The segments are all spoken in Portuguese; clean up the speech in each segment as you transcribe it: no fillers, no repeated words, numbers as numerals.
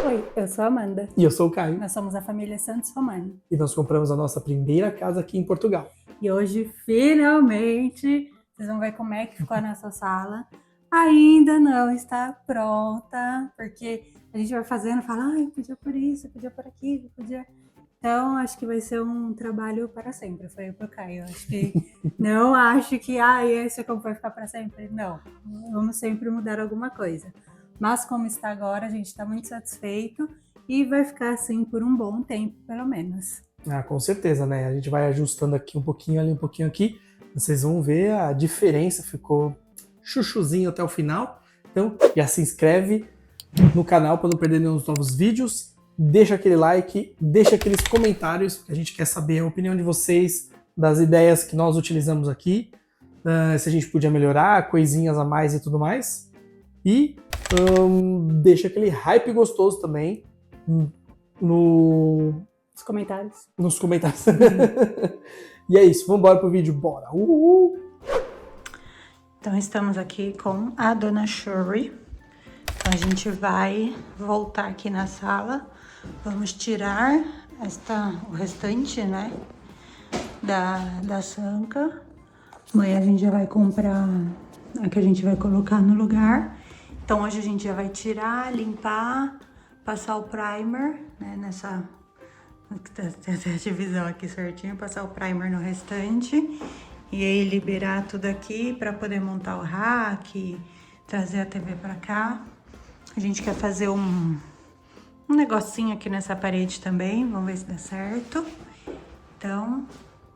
Oi, eu sou a Amanda. E eu sou o Caio. Nós somos a família Santos Romano. E nós compramos a nossa primeira casa aqui em Portugal. E hoje, finalmente, vocês vão ver como é que ficou a nossa sala. Ainda não está pronta, porque a gente vai fazendo, fala, ai, podia por isso, podia por aquilo, podia... Então, acho que vai ser um trabalho para sempre. Foi pro Caio. Acho que não acho que, esse é como vai ficar para sempre. Não, vamos sempre mudar alguma coisa. Mas como está agora, a gente está muito satisfeito e vai ficar assim por um bom tempo, pelo menos. Com certeza, né? A gente vai ajustando aqui um pouquinho, ali um pouquinho aqui. Vocês vão ver a diferença, ficou chuchuzinho até o final. Então, já se inscreve no canal para não perder nenhum dos novos vídeos. Deixa aquele like, deixa aqueles comentários, que a gente quer saber a opinião de vocês, das ideias que nós utilizamos aqui, se a gente podia melhorar, coisinhas a mais e tudo mais. E deixa aquele hype gostoso também Nos comentários. Nos comentários. E é isso, vamos embora pro vídeo, bora! Uhul. Então estamos aqui com a Dona Shuri. Então a gente vai voltar aqui na sala. Vamos tirar o restante, né, da sanca. Amanhã a gente já vai comprar a que a gente vai colocar no lugar. Então hoje a gente já vai tirar, limpar, passar o primer, né, nessa... Tem a divisão aqui certinho, passar o primer no restante. E aí liberar tudo aqui para poder montar o rack, trazer a TV para cá. A gente quer fazer um negocinho aqui nessa parede também, vamos ver se dá certo. Então,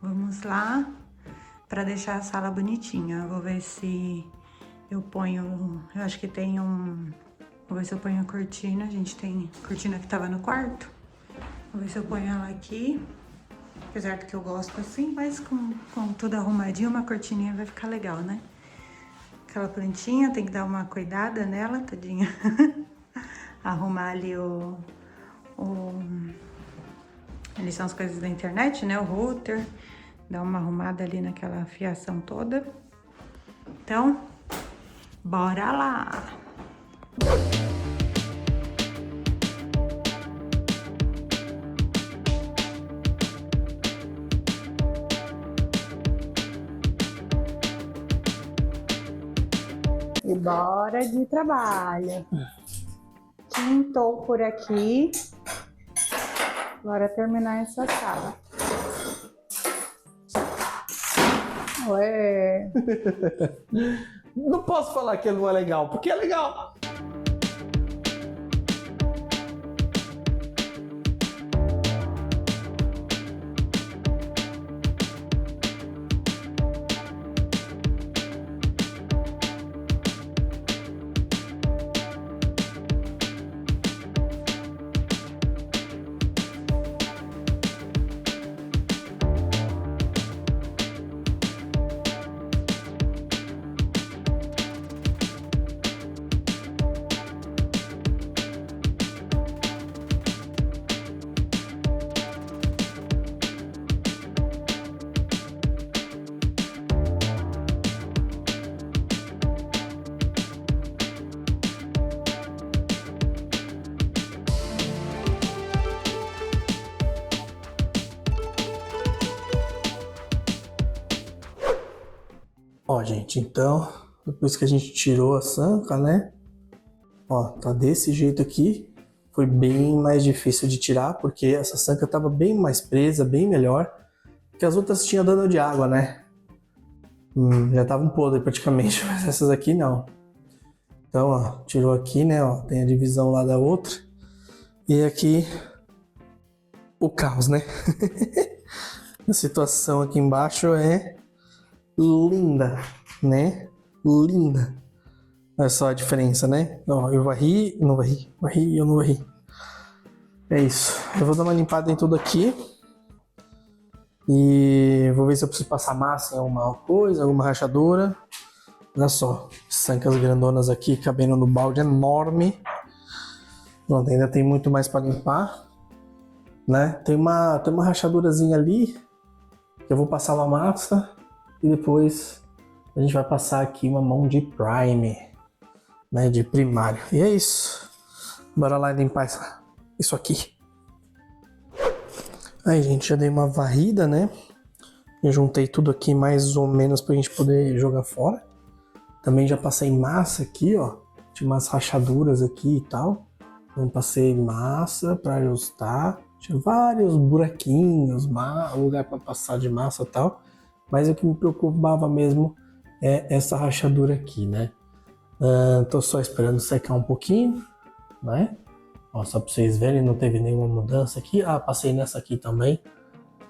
vamos lá para deixar a sala bonitinha. Vou ver se eu ponho, eu acho que tem vou ver se eu ponho a cortina, a gente tem cortina que tava no quarto. Vou ver se eu ponho ela aqui, apesar do que eu gosto assim, mas com tudo arrumadinho, uma cortininha vai ficar legal, né? Aquela plantinha, tem que dar uma cuidada nela, tadinha. Arrumar ali ali são as coisas da internet, né? O router, dar uma arrumada ali naquela fiação toda. Então, bora lá! E bora de trabalho. Quintou por aqui. Bora terminar essa sala. Ué. Não posso falar que não é legal, porque é legal. Ó, gente, então, depois que a gente tirou a sanca, né? Ó, tá desse jeito aqui. Foi bem mais difícil de tirar, porque essa sanca tava bem mais presa, bem melhor. Porque as outras tinham dano de água, né? Já estavam podres praticamente, mas essas aqui não. Então, ó, tirou aqui, né? Ó, tem a divisão lá da outra. E aqui, o caos, né? A situação aqui embaixo é linda, né? Linda. Olha só a diferença, né? Ó, eu varri, não varri, varri, eu não varri. É isso. Eu vou dar uma limpada em tudo aqui. E vou ver se eu preciso passar massa em alguma coisa, alguma rachadura. Olha só, sancas grandonas aqui cabendo no balde enorme. Pronto, ainda tem muito mais para limpar, né? Tem uma rachadurazinha ali que eu vou passar uma massa e depois a gente vai passar aqui uma mão de prime, né? De primário. E é isso. Bora lá limpar isso aqui. Aí, gente, já dei uma varrida, né? Eu juntei tudo aqui mais ou menos pra gente poder jogar fora. Também já passei massa aqui, ó. Tinha umas rachaduras aqui e tal. Então passei massa pra ajustar. Tinha vários buraquinhos, lugar pra passar de massa e tal. Mas o que me preocupava mesmo é essa rachadura aqui, né? Tô só esperando secar um pouquinho, né? Ó, só pra vocês verem, não teve nenhuma mudança aqui. Ah, passei nessa aqui também.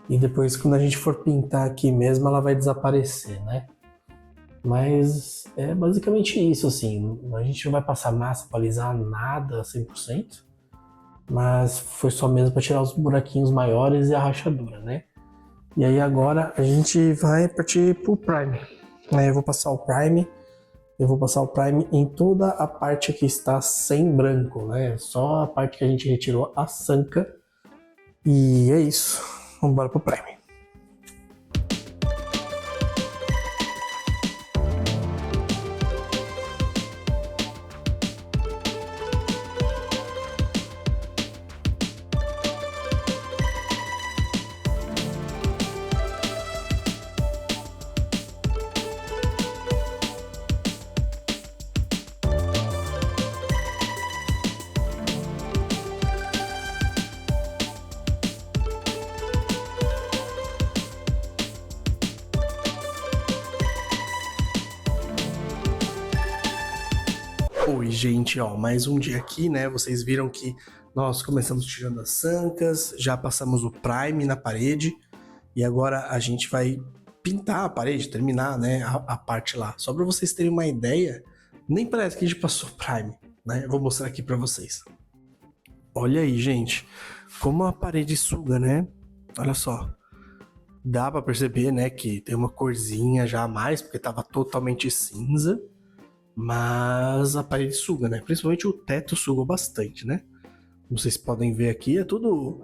E depois, quando a gente for pintar aqui mesmo, ela vai desaparecer, né? Mas é basicamente isso, assim. A gente não vai passar massa para alisar nada 100%. Mas foi só mesmo para tirar os buraquinhos maiores e a rachadura, né? E aí agora a gente vai partir pro Prime. Eu vou passar o Prime. Eu vou passar o Prime em toda a parte que está sem branco, né? Só a parte que a gente retirou a sanca. E é isso. Vamos embora pro Prime. Oi, gente, ó, mais um dia aqui, né? Vocês viram que nós começamos tirando as sancas, já passamos o Prime na parede e agora a gente vai pintar a parede, terminar, né, a parte lá. Só para vocês terem uma ideia, nem parece que a gente passou o Prime, né? Eu vou mostrar aqui para vocês. Olha aí, gente, como a parede suga, né? Olha só. Dá para perceber, né, que tem uma corzinha já a mais, porque tava totalmente cinza. Mas a parede suga, né? Principalmente o teto sugou bastante, né? Como vocês podem ver aqui, é tudo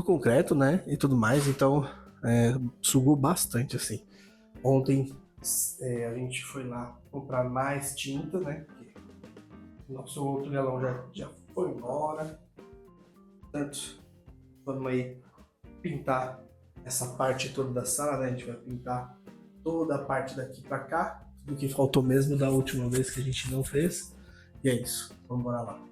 concreto, né? E tudo mais, então sugou bastante, assim. Ontem a gente foi lá comprar mais tinta, né? Porque o nosso outro galão já foi embora. Portanto, vamos aí pintar essa parte toda da sala, né? A gente vai pintar toda a parte daqui pra cá. Do que faltou mesmo da última vez que a gente não fez. E é isso, vamos embora lá.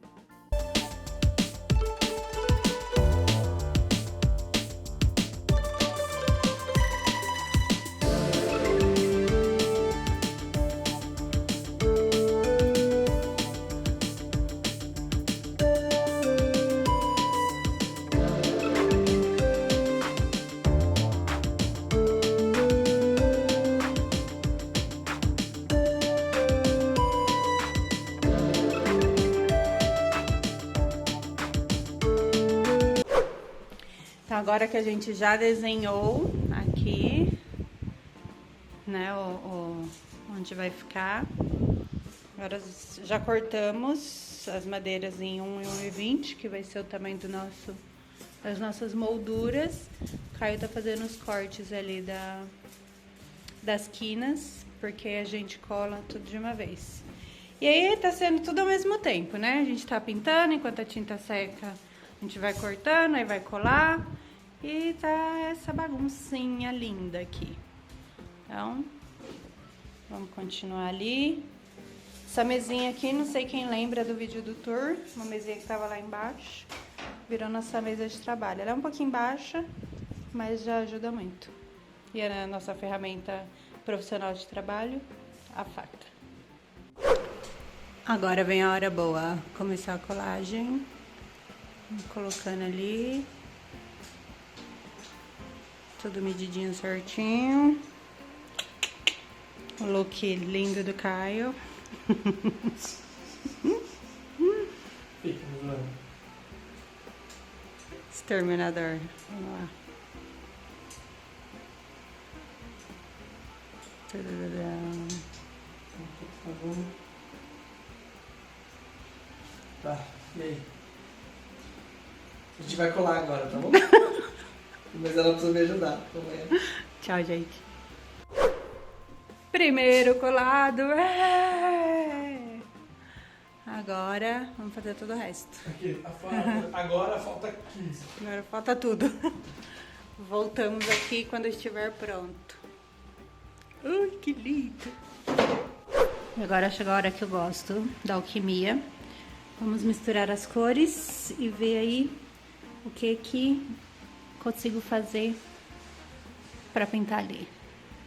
Então, agora que a gente já desenhou aqui, né, onde vai ficar, agora já cortamos as madeiras em 1 e 1,20, que vai ser o tamanho das nossas molduras. O Caio tá fazendo os cortes ali das quinas, porque a gente cola tudo de uma vez. E aí tá sendo tudo ao mesmo tempo, né? A gente tá pintando, enquanto a tinta seca, a gente vai cortando, aí vai colar. E tá essa baguncinha linda aqui. Então, vamos continuar ali. Essa mesinha aqui, não sei quem lembra do vídeo do tour. Uma mesinha que tava lá embaixo. Virou nossa mesa de trabalho. Ela é um pouquinho baixa, mas já ajuda muito. E a nossa ferramenta profissional de trabalho, a faca. Agora vem a hora boa. Começar a colagem. Colocando ali. Tudo medidinho certinho. O look lindo do Caio. Exterminador. Vamos lá. Tá, e aí? A gente vai colar agora, tá bom? Mas ela precisa me ajudar. Tchau, gente. Primeiro colado. Agora vamos fazer todo o resto. Aqui, agora falta 15. Agora falta tudo. Voltamos aqui quando estiver pronto. Ai, que lindo! Agora chegou a hora que eu gosto da alquimia. Vamos misturar as cores e ver aí o que consigo fazer para pintar ali.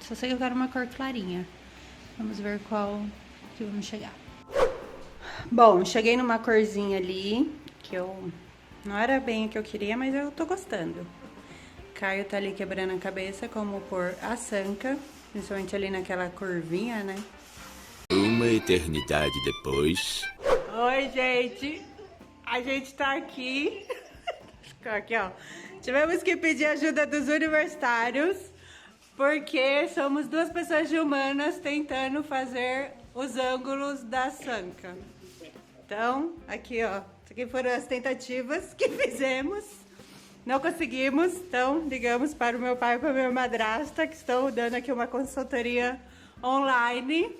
Só sei que eu quero uma cor clarinha. Vamos ver qual que vamos chegar. Bom, cheguei numa corzinha ali, que eu não era bem o que eu queria, mas eu tô gostando. Caio tá ali quebrando a cabeça como pôr a Sanka, principalmente ali naquela curvinha, né? Uma eternidade depois... Oi, gente! A gente tá aqui. Aqui, ó. Tivemos que pedir ajuda dos universitários, porque somos duas pessoas de humanas tentando fazer os ângulos da Sanka. Então, aqui, ó. Isso aqui foram as tentativas que fizemos. Não conseguimos, então ligamos para o meu pai e para a minha madrasta, que estão dando aqui uma consultoria online.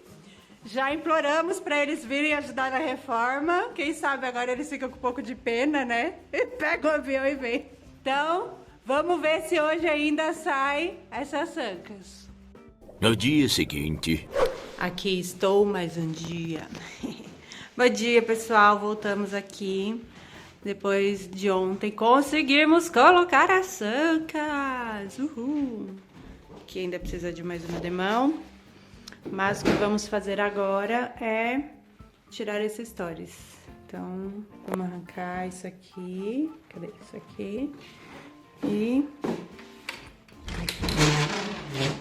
Já imploramos para eles virem ajudar na reforma. Quem sabe agora eles ficam com um pouco de pena, né? E pegam o avião e vem. Então, vamos ver se hoje ainda sai essas Sankas. No dia seguinte... Aqui estou mais um dia. Bom dia, pessoal. Voltamos aqui. Depois de ontem, conseguimos colocar as Sankas. Uhul! Aqui ainda precisa de mais uma demão. Mas o que vamos fazer agora é tirar esses stories. Então, vamos arrancar isso aqui. Cadê isso aqui? E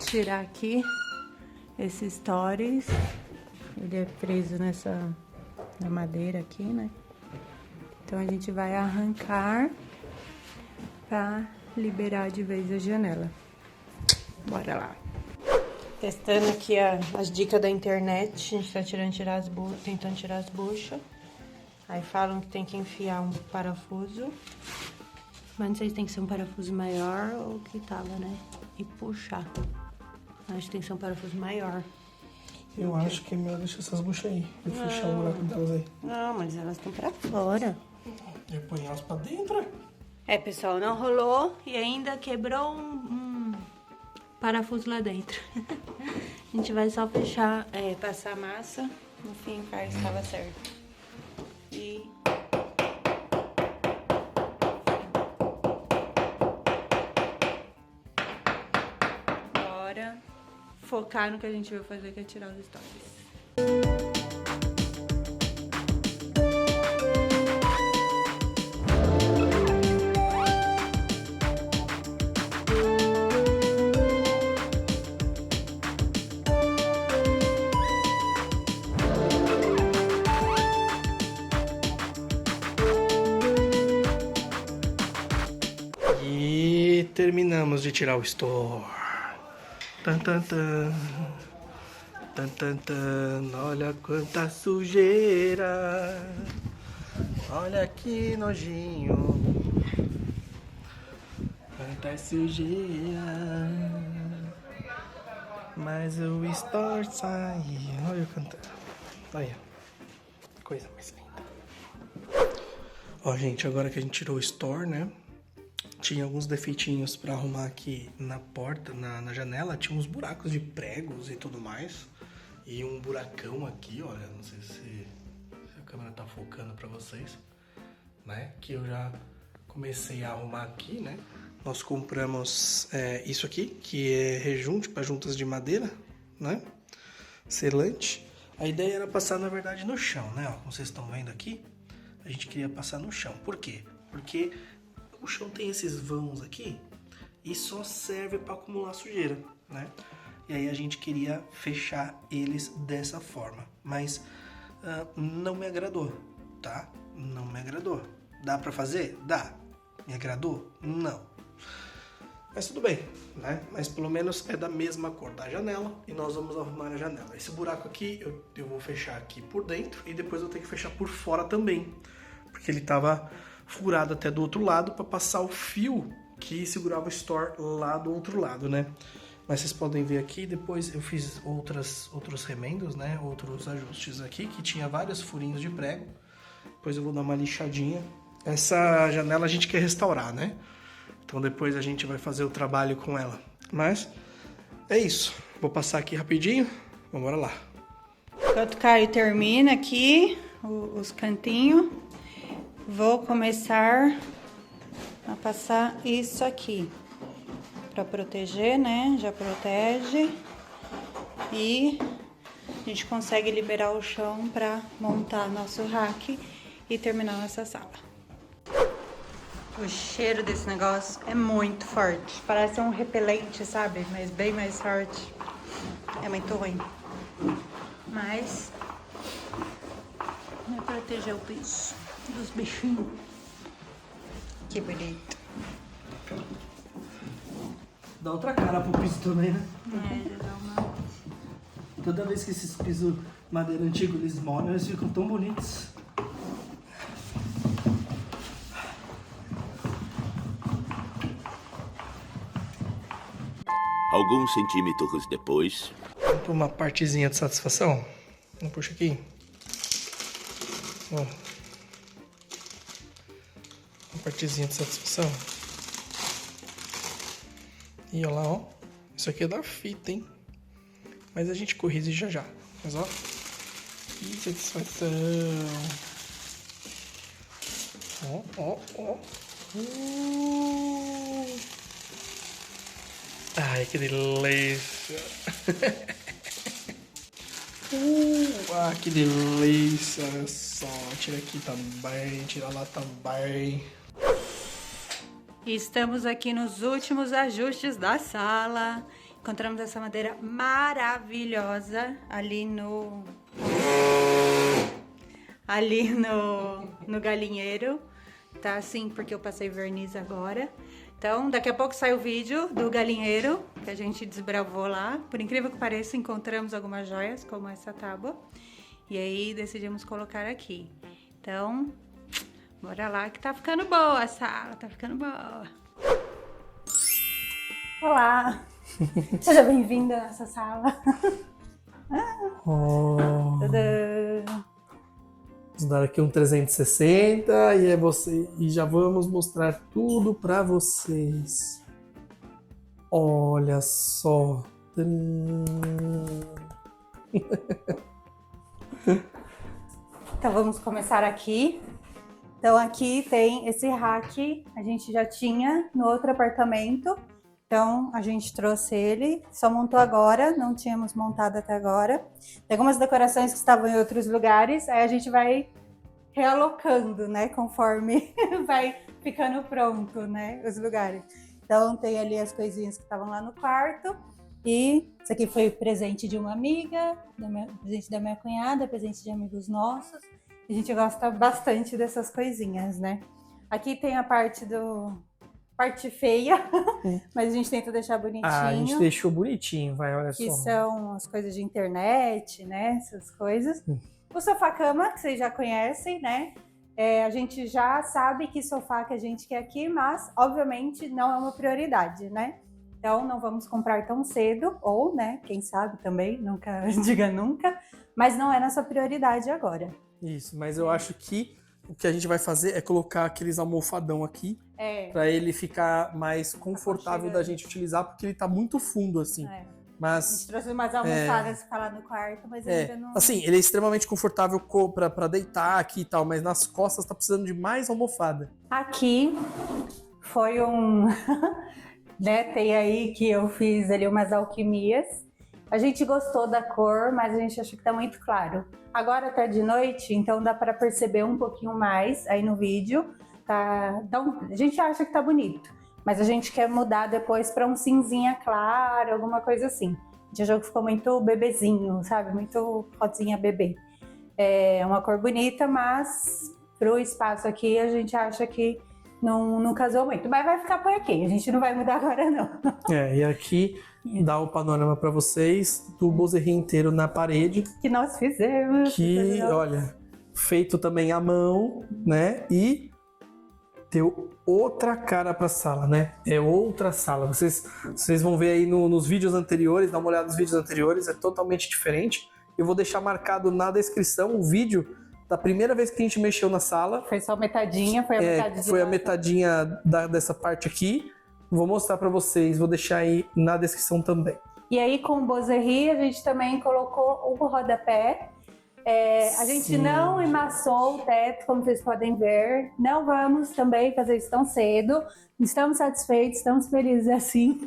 tirar aqui esses stories. Ele é preso na madeira aqui, né? Então, a gente vai arrancar pra liberar de vez a janela. Bora lá. Testando aqui as dicas da internet, a gente tá tentando tirar as buchas. Aí falam que tem que enfiar um parafuso. Mas não sei se tem que ser um parafuso maior ou que tava, né? E puxar. Acho que tem que ser um parafuso maior. Eu acho que é melhor deixar essas buchas aí. E fechar o buraco delas aí. Não, mas elas estão pra fora. E põe elas pra dentro. É, pessoal, não rolou e ainda quebrou um parafuso lá dentro. A gente vai só fechar, passar a massa. No fim, o Carlos estava certo. E... Bora focar no que a gente vai fazer, que é tirar os stories. E terminamos de tirar o store. Tan, tan, tan. Tan, tan, tan. Olha quanta sujeira. Olha que nojinho. Quanta sujeira. Mas o store saiu. Olha eu cantando. Olha. Coisa mais linda. Ó, gente, agora que a gente tirou o store, né? Tinha alguns defeitinhos pra arrumar aqui na porta, na janela. Tinha uns buracos de pregos e tudo mais. E um buracão aqui, olha. Não sei se a câmera tá focando pra vocês, né? Que eu já comecei a arrumar aqui, né? Nós compramos isso aqui, que é rejunte para juntas de madeira, né? Selante. A ideia era passar, na verdade, no chão, né? Ó, como vocês estão vendo aqui, a gente queria passar no chão. Por quê? Porque o chão tem esses vãos aqui e só serve para acumular sujeira, né? E aí a gente queria fechar eles dessa forma, mas não me agradou, tá? Não me agradou. Dá para fazer? Dá. Me agradou? Não. Mas tudo bem, né? Mas pelo menos é da mesma cor da janela e nós vamos arrumar a janela. Esse buraco aqui eu vou fechar aqui por dentro e depois eu tenho que fechar por fora também, porque ele tava furado até do outro lado para passar o fio que segurava o store lá do outro lado, né? Mas vocês podem ver aqui, depois eu fiz outros remendos, né? Outros ajustes aqui, que tinha vários furinhos de prego. Depois eu vou dar uma lixadinha. Essa janela a gente quer restaurar, né? Então depois a gente vai fazer o trabalho com ela. Mas é isso. Vou passar aqui rapidinho. Vamos lá. Enquanto o Caio termina aqui os cantinhos, vou começar a passar isso aqui. Pra proteger, né? Já protege. E a gente consegue liberar o chão pra montar nosso rack e terminar nossa sala. O cheiro desse negócio é muito forte. Parece um repelente, sabe? Mas bem mais forte. É muito ruim. Mas vai proteger o piso dos bichinhos. Que bonito. Dá outra cara pro piso também, né? Já dá uma... Toda vez que esses pisos madeira antigo eles molham, eles ficam tão bonitos. Alguns centímetros depois... Vamos pra uma partezinha de satisfação. Vamos puxar aqui. Ó. Uma partezinha de satisfação. E olha lá, ó. Isso aqui é da fita, hein? Mas a gente corrige já já. Mas ó. Que satisfação. Ó. Ai, que delícia. Que delícia. Olha só. Tira aqui também. Tira lá também. Estamos aqui nos últimos ajustes da sala. Encontramos essa madeira maravilhosa ali no galinheiro. Tá assim porque eu passei verniz agora. Então, daqui a pouco sai o vídeo do galinheiro que a gente desbravou lá. Por incrível que pareça, encontramos algumas joias, como essa tábua. E aí, decidimos colocar aqui. Então, bora lá que tá ficando boa a sala, tá ficando boa. Olá! Seja bem-vindo à nossa sala. Oh. Tadã! Vamos dar aqui um 360 e é você. E já vamos mostrar tudo para vocês. Olha só. Então vamos começar aqui. Então aqui tem esse rack, a gente já tinha no outro apartamento. Então a gente trouxe ele, só montou agora, não tínhamos montado até agora. Tem algumas decorações que estavam em outros lugares, aí a gente vai realocando, né, conforme vai ficando pronto, né, os lugares. Então tem ali as coisinhas que estavam lá no quarto. E isso aqui foi presente de uma amiga, presente da minha cunhada, presente de amigos nossos. A gente gosta bastante dessas coisinhas, né? Aqui tem a parte feia, mas a gente tenta deixar bonitinho. A gente deixou bonitinho, vai, olha que só. Que são as coisas de internet, né? Essas coisas. O sofá-cama, que vocês já conhecem, né? A gente já sabe que sofá que a gente quer aqui, mas, obviamente, não é uma prioridade, né? Então, não vamos comprar tão cedo, ou, né, quem sabe também, nunca diga nunca, mas não é nossa prioridade agora. Isso, mas eu acho que o que a gente vai fazer é colocar aqueles almofadão aqui, para ele ficar mais confortável da gente utilizar, porque ele tá muito fundo, assim. Mas, a gente trouxe umas almofadas para lá no quarto, mas ainda não... Assim, ele é extremamente confortável para deitar aqui e tal, mas nas costas tá precisando de mais almofada. Aqui foi né, tem aí que eu fiz ali umas alquimias. A gente gostou da cor, mas a gente achou que tá muito claro. Agora tá de noite, então dá para perceber um pouquinho mais aí no vídeo. Tá, então, a gente acha que tá bonito, mas a gente quer mudar depois para um cinzinha claro, alguma coisa assim. A gente achou que ficou muito bebezinho, sabe? Muito rosinha bebê. É uma cor bonita, mas pro espaço aqui a gente acha que não casou muito. Mas vai ficar por aqui, a gente não vai mudar agora não. E aqui dá o panorama para vocês do Bozerri inteiro na parede. Que nós fizemos. Que, olha, feito também à mão, né? E deu outra cara pra sala, né? É outra sala. Vocês vão ver aí nos vídeos anteriores, dá uma olhada nos vídeos anteriores, é totalmente diferente. Eu vou deixar marcado na descrição o vídeo da primeira vez que a gente mexeu na sala. Foi só metadinha, foi a metade de Foi a lá. metadinha dessa parte aqui. Vou mostrar pra vocês, vou deixar aí na descrição também. E aí com o Bozerie a gente também colocou o rodapé. A gente Sim, não emassou o teto, como vocês podem ver. Não vamos também fazer isso tão cedo. Estamos satisfeitos, estamos felizes assim.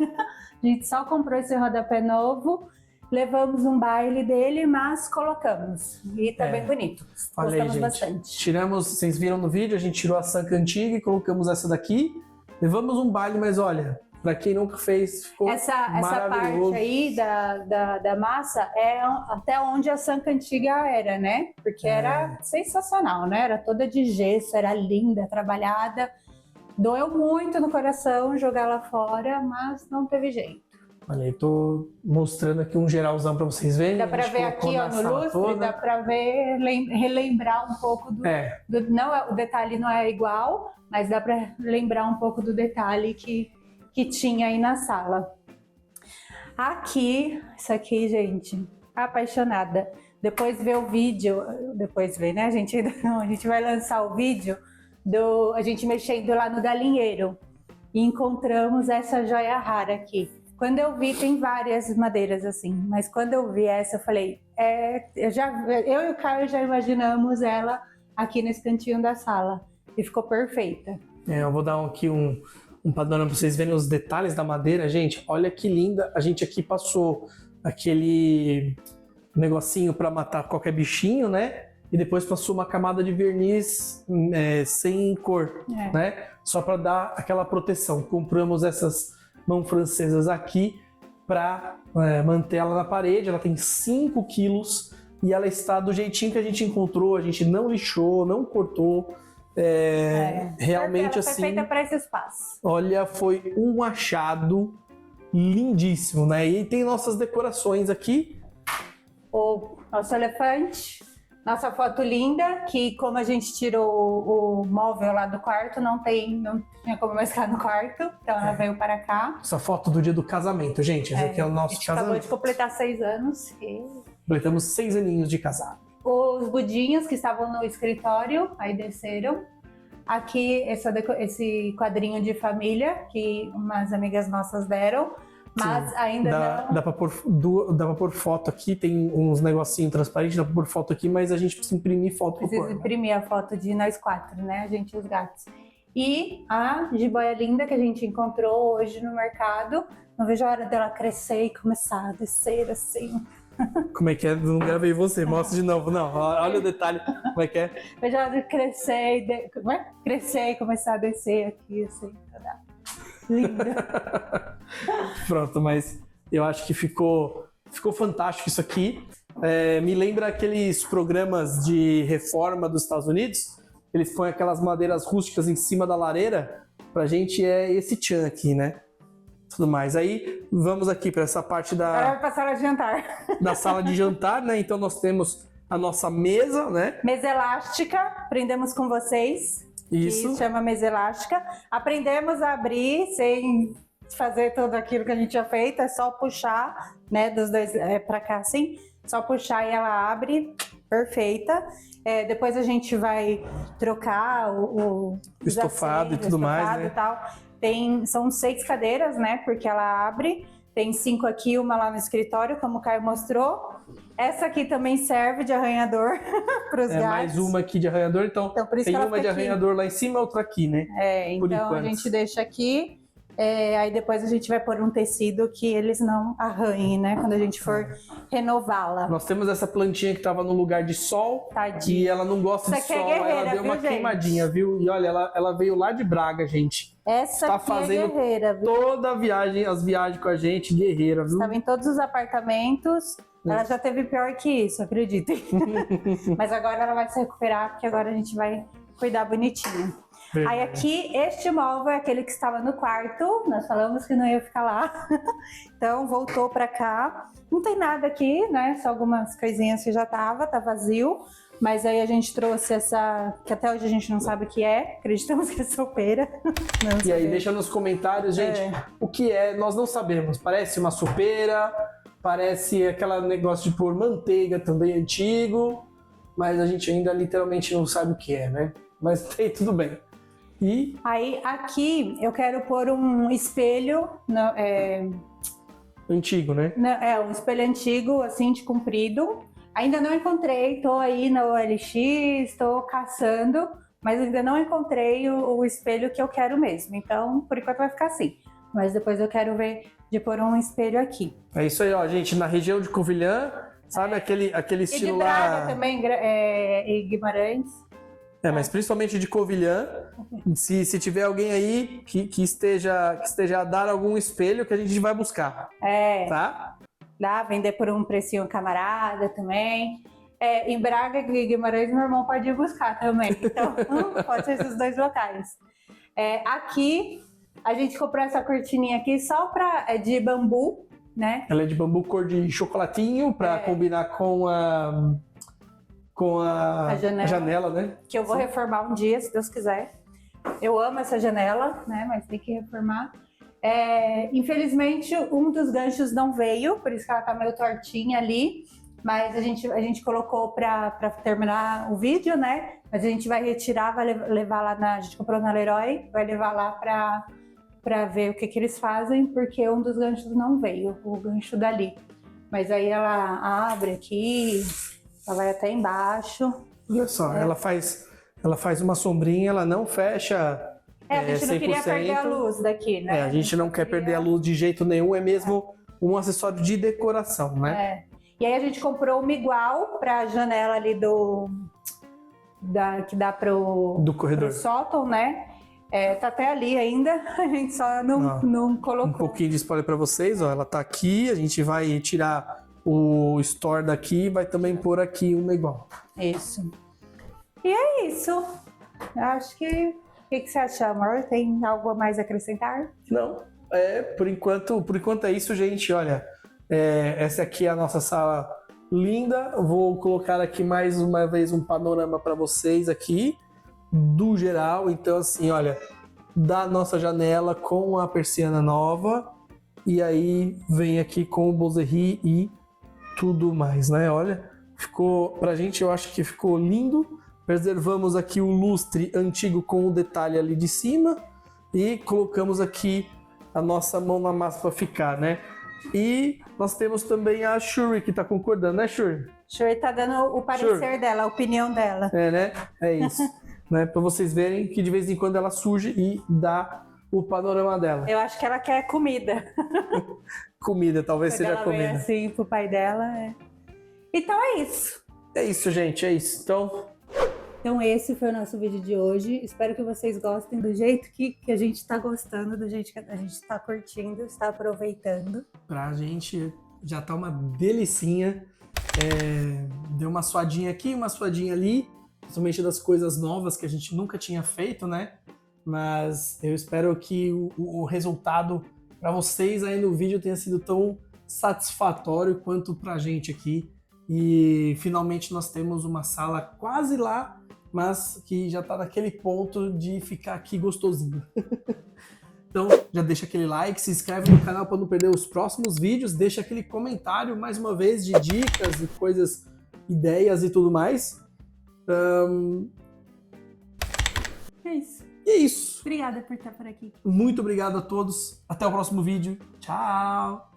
A gente só comprou esse rodapé novo. Levamos um baile dele, mas colocamos. E tá bem bonito. Olha aí, Gostamos gente. bastante. Tiramos, vocês viram no vídeo, a gente tirou a sanca antiga e colocamos essa daqui. Levamos um baile, mas olha, pra quem nunca fez, ficou Essa maravilhoso. parte aí da massa é até onde a sanca antiga era, né? Porque era sensacional, né? Era toda de gesso, era linda, trabalhada. Doeu muito no coração jogar lá fora, mas não teve jeito. Olha aí, tô mostrando aqui um geralzão pra vocês verem. Dá pra A gente ver colocou aqui, ó, na no sala lustre, toda. dá pra ver, relembrar um pouco do... Não, o detalhe não é igual, mas dá pra lembrar um pouco do detalhe que tinha aí na sala. Aqui, isso aqui, gente, apaixonada. Depois vê o vídeo, depois vê, né? A gente vai lançar o vídeo a gente mexendo lá no galinheiro e encontramos essa joia rara aqui. Quando eu vi, tem várias madeiras assim, mas quando eu vi essa, eu falei, eu e o Caio já imaginamos ela aqui nesse cantinho da sala e ficou perfeita. Eu vou dar aqui um panorama para vocês verem os detalhes da madeira. Gente, olha que linda. A gente aqui passou aquele negocinho para matar qualquer bichinho, né? E depois passou uma camada de verniz sem cor, né? Só para dar aquela proteção. Compramos essas mãos francesas aqui para manter ela na parede. Ela tem 5 quilos e ela está do jeitinho que a gente encontrou. A gente não lixou, não cortou. Realmente ela assim. Foi feita para esse espaço. Olha, foi um achado lindíssimo, né? E tem nossas decorações aqui. O nosso elefante, nossa foto linda, que como a gente tirou o móvel lá do quarto, não tinha como mais ficar no quarto, então ela veio para cá. Essa foto do dia do casamento, gente. Esse aqui é o nosso A gente acabou casamento. de completar 6 anos. Completamos 6 aninhos de casado. Os budinhos que estavam no escritório, aí desceram. Aqui, esse quadrinho de família que umas amigas nossas deram, mas Sim. ainda não... Dá pra pôr foto aqui, tem uns negocinhos transparentes, dá pra pôr foto aqui, mas a gente precisa imprimir foto pra Precisa pôr. imprimir a foto de nós 4, né? A gente e os gatos. E a jiboia linda que a gente encontrou hoje no mercado. Não vejo a hora dela crescer e começar a descer assim. Como é que é? Não gravei você, mostra de novo. Não, olha o detalhe, como é que é? Vejo a hora de crescer crescer e começar a descer aqui, assim. Linda. Pronto, mas eu acho que ficou fantástico isso aqui. Me lembra aqueles programas de reforma dos Estados Unidos. Eles põem aquelas madeiras rústicas em cima da lareira. Pra gente é esse tchan aqui, né? Tudo mais. Aí vamos aqui para essa parte Agora vai passar a jantar. da sala de jantar, né? Então nós temos a nossa mesa, né? Mesa elástica, aprendemos com vocês. Isso. Que chama mesa elástica. Aprendemos a abrir sem fazer tudo aquilo que a gente já feito, é só puxar, né, dos dois para cá assim, só puxar e ela abre, perfeita. Depois a gente vai trocar o estofado e tudo mais, né? E tal. São 6 cadeiras, né, porque ela abre. Tem 5 aqui, uma lá no escritório, como o Caio mostrou. Essa aqui também serve de arranhador para os gatos. Mais uma aqui de arranhador, então por isso tem que ela uma de fica aqui. arranhador lá em cima e outra aqui, né? Por Então a enquanto. gente deixa aqui, aí depois a gente vai pôr um tecido que eles não arranhem, né? Quando a gente for renová-la. Nós temos essa plantinha que estava no lugar de sol. Tadinha. E ela não gosta de Essa aqui sol, é guerreira, ela deu uma viu, gente? queimadinha, viu? E olha, ela veio lá de Braga, gente. Essa Tá aqui fazendo é guerreira, viu? toda a viagem, as viagens com a gente, guerreira, viu? Estava em todos os apartamentos. Ela já teve pior que isso, acreditem. Mas agora ela vai se recuperar, porque agora a gente vai cuidar bonitinho. Verdade. Aí aqui, este móvel é aquele que estava no quarto. Nós falamos que não ia ficar lá. Então voltou para cá. Não tem nada aqui, né? Só algumas coisinhas que já tá vazio. Mas aí a gente trouxe essa, que até hoje a gente não sabe o que é, acreditamos que é sopeira. Não E aí, sabemos. deixa nos comentários, gente, o que é, nós não sabemos. Parece uma sopeira, parece aquele negócio de pôr manteiga também antigo, mas a gente ainda literalmente não sabe o que é, né? Mas tem tudo bem. E Aí aqui eu quero pôr um espelho, antigo, né? um espelho antigo, assim, de comprido. Ainda não encontrei, tô aí na OLX, tô caçando, mas ainda não encontrei o espelho que eu quero mesmo. Então, por enquanto vai ficar assim. Mas depois eu quero ver de pôr um espelho aqui. É isso aí, ó, gente, na região de Covilhã, sabe aquele E de estilo Braga lá... também, e Guimarães. mas principalmente de Covilhã, se tiver alguém aí que esteja a dar algum espelho que a gente vai buscar, tá? Lá vender por um precinho camarada também. Em Braga e Guimarães, meu irmão pode ir buscar também. Então, pode ser esses dois locais. Aqui, a gente comprou essa cortininha aqui só de bambu, né? Ela é de bambu cor de chocolatinho para combinar com a janela, né? Que eu vou reformar um dia, se Deus quiser. Eu amo essa janela, né? Mas tem que reformar. Infelizmente, um dos ganchos não veio, por isso que ela tá meio tortinha ali. Mas a gente colocou para terminar o vídeo, né? Mas a gente vai retirar, vai levar lá a gente comprou na Leroy, vai levar lá para ver o que eles fazem, porque um dos ganchos não veio, o gancho dali. Mas aí ela abre aqui, ela vai até embaixo. Olha só, ela faz uma sombrinha, ela não fecha. A gente não queria perder a luz daqui, né? A gente não quer perder a luz de jeito nenhum, é mesmo um acessório de decoração, né? E aí a gente comprou uma igual para a janela ali que dá do corredor. Pro sótão, né? Tá até ali ainda, a gente só não colocou. Um pouquinho de spoiler para vocês, ó, ela tá aqui, a gente vai tirar o store daqui e vai também pôr aqui uma igual. Isso. E é isso. Eu acho que... O que você acha, amor? Tem algo a mais a acrescentar? Não, por enquanto é isso, gente. Olha, essa aqui é a nossa sala linda. Eu vou colocar aqui mais uma vez um panorama para vocês aqui, do geral. Então, assim, olha, da nossa janela com a persiana nova. E aí vem aqui com o Bozerie e tudo mais, né? Olha, ficou, pra gente, eu acho que ficou lindo. Preservamos aqui o lustre antigo com o detalhe ali de cima e colocamos aqui a nossa mão na massa para ficar, né? E nós temos também a Shuri que tá concordando, né, Shuri? Shuri tá dando o parecer dela, a opinião dela. Né? É isso. Né? Para vocês verem que de vez em quando ela surge e dá o panorama dela. Eu acho que ela quer comida. Comida, talvez seja comida. Ela assim pro pai dela. Então é isso. É isso, gente, é isso. Então esse foi o nosso vídeo de hoje. Espero que vocês gostem do jeito que a gente está gostando, do jeito que a gente está curtindo, está aproveitando. Pra gente já tá uma delicinha. Deu uma suadinha aqui, uma suadinha ali, principalmente das coisas novas que a gente nunca tinha feito, né? Mas eu espero que o resultado para vocês aí no vídeo tenha sido tão satisfatório quanto pra gente aqui. E finalmente nós temos uma sala quase lá, mas que já tá naquele ponto de ficar aqui gostosinho. Então já deixa aquele like, se inscreve no canal para não perder os próximos vídeos, deixa aquele comentário mais uma vez de dicas e coisas, ideias e tudo mais. É isso. E é isso. Obrigada por estar por aqui. Muito obrigado a todos. Até o próximo vídeo. Tchau.